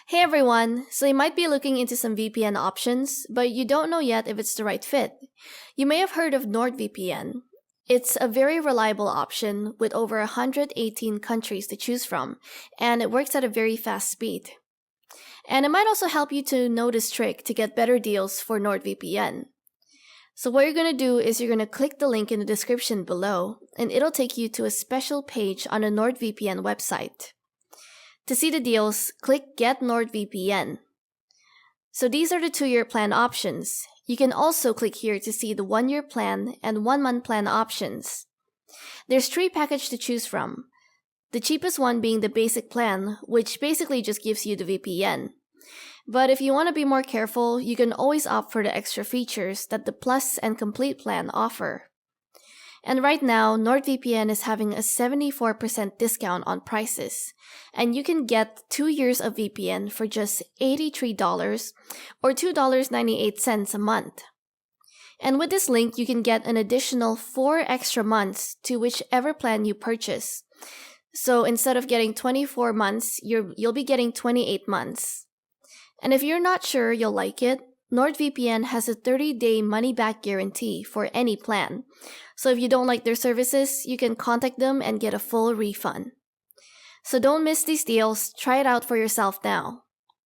Hey everyone! So you might be looking into some VPN options, but you don't know yet if it's the right fit. You may have heard of NordVPN. It's a very reliable option with over 118 countries to choose from, and it works at a very fast speed. And it might also help you to know this trick to get better deals for NordVPN. So what you're going to do is you're going to click the link in the description below, and it'll take you to a special page on the NordVPN website. To see the deals, click Get NordVPN. So these are the 2-year plan options. You can also click here to see the 1-year plan and 1-month plan options. There's 3 packages to choose from. The cheapest one being the basic plan, which basically just gives you the VPN. But if you want to be more careful, you can always opt for the extra features that the Plus and Complete plan offer. And right now, NordVPN is having a 74% discount on prices, and you can get 2 years of VPN for just $83 or $2.98 a month. And with this link, you can get an additional 4 extra months to whichever plan you purchase. So instead of getting 24 months, you'll be getting 28 months. And if you're not sure you'll like it, NordVPN has a 30-day money-back guarantee for any plan. So if you don't like their services, you can contact them and get a full refund. So don't miss these deals, try it out for yourself now.